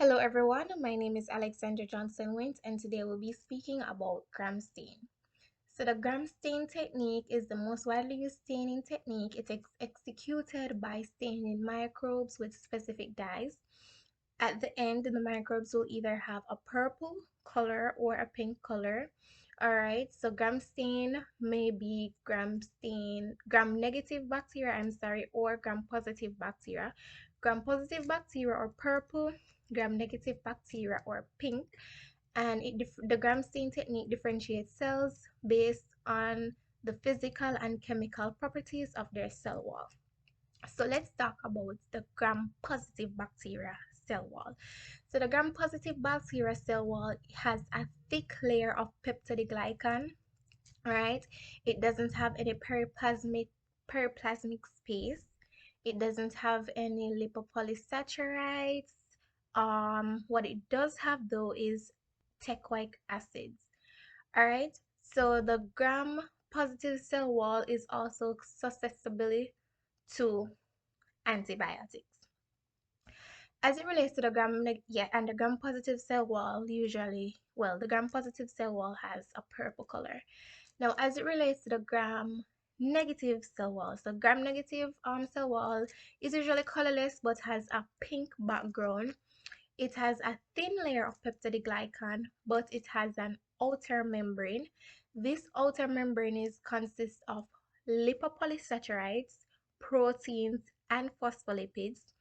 Hello everyone, my name is Alexandra Johnson-Wint and today we'll be speaking about gram stain. So the gram stain technique is the most widely used staining technique. It's executed by staining microbes with specific dyes. At the end, the microbes will either have a purple color or a pink color. Alright, so gram stain may be gram negative bacteria, or gram positive bacteria. Gram positive bacteria or purple, gram negative bacteria or pink. And the gram stain technique differentiates cells based on the physical and chemical properties of their cell wall. So let's talk about the gram positive bacteria cell wall. So the gram positive bacteria cell wall has a thick layer of peptidoglycan, right? It doesn't have any periplasmic space. It doesn't have any lipopolysaccharides. What it does have though is teichoic acids. All right. So the gram positive cell wall is also susceptible to antibiotics. As it relates to the and the gram positive cell wall, the gram positive cell wall has a purple color. Now, as it relates to the gram negative cell wall, so gram negative cell wall is usually colorless but has a pink background. It has a thin layer of peptidoglycan, but it has an outer membrane. This outer membrane consists of lipopolysaccharides, proteins, and phospholipids.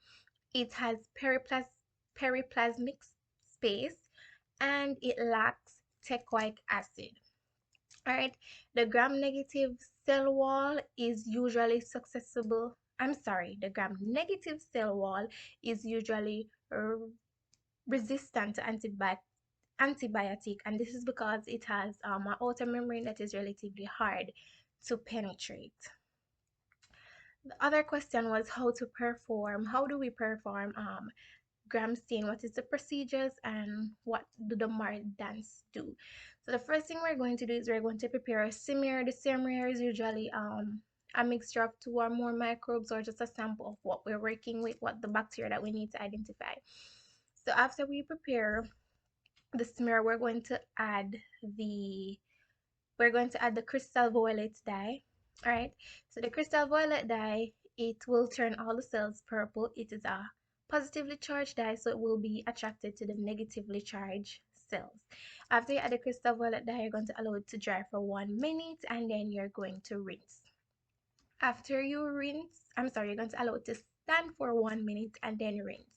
It has periplasmic space and it lacks teichoic acid. Alright, the gram negative cell wall is usually the gram negative cell wall is usually resistant to antibiotic, and this is because it has an outer membrane that is relatively hard to penetrate. The other question was how do we perform gram stain, what is the procedures, and what do the mardans do? So the first thing we're going to do is we're going to prepare a smear. The smear is usually a mixture of 2 or more microbes or just a sample of what we're working with, what the bacteria that we need to identify. So after we prepare the smear, we're going to add the crystal violet dye. All right, so the crystal violet dye, it will turn all the cells purple. It is a positively charged dye, so it will be attracted to the negatively charged cells. After you add the crystal violet dye, you're going to allow it to dry for 1 minute and then you're going to rinse. After you rinse, you're going to allow it to stand for 1 minute and then rinse.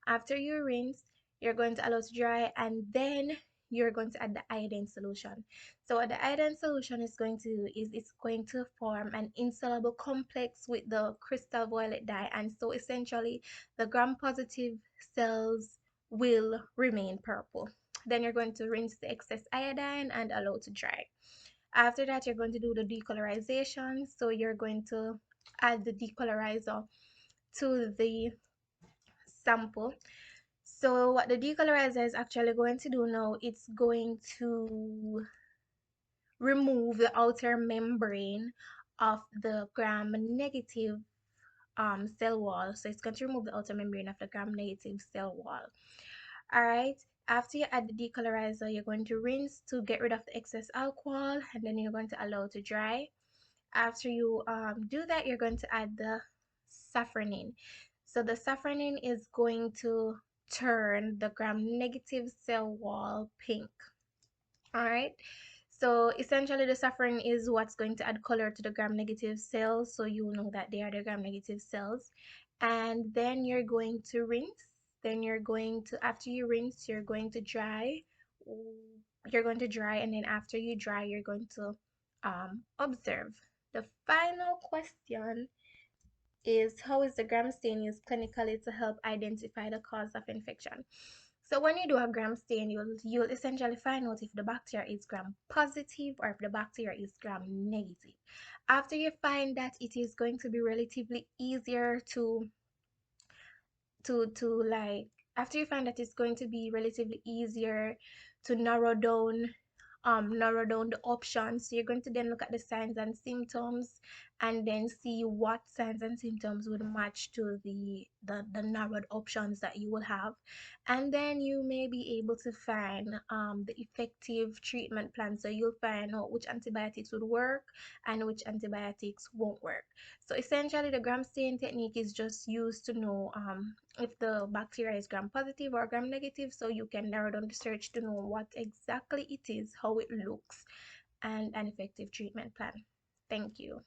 After you rinse, you're going to allow it to dry and then you're going to add the iodine solution. So what the iodine solution is going to do is it's going to form an insoluble complex with the crystal violet dye, and so essentially the gram positive cells will remain purple. Then you're going to rinse the excess iodine and allow it to dry. After that, you're going to do the decolorization. So you're going to add the decolorizer to the sample. So what the decolorizer is actually going to do now, it's going to remove the outer membrane of the gram negative cell wall. So it's going to remove the outer membrane of the gram negative cell wall. All right. After you add the decolorizer, you're going to rinse to get rid of the excess alcohol, and then you're going to allow it to dry. After you do that, you're going to add the safranin. So the safranin is going to turn the gram negative cell wall pink. All right. So essentially the safranin is what's going to add color to the gram negative cells, so you know that they are the gram negative cells. And then you're going to rinse. Then after you rinse, you're going to dry. And then after you dry, you're going to observe. The final question is, how is the gram stain used clinically to help identify the cause of infection? So when you do a gram stain, you'll essentially find out if the bacteria is gram positive or if the bacteria is gram negative. After you find that, it is going to be relatively easier to like after you find that, it's going to be relatively easier to narrow down the options. So you're going to then look at the signs and symptoms and then see what signs and symptoms would match to the narrowed options that you will have. And then you may be able to find the effective treatment plan. So you'll find out which antibiotics would work and which antibiotics won't work. So essentially, the gram stain technique is just used to know if the bacteria is gram positive or gram negative, so you can narrow down the search to know what exactly it is, how it looks, and an effective treatment plan. Thank you.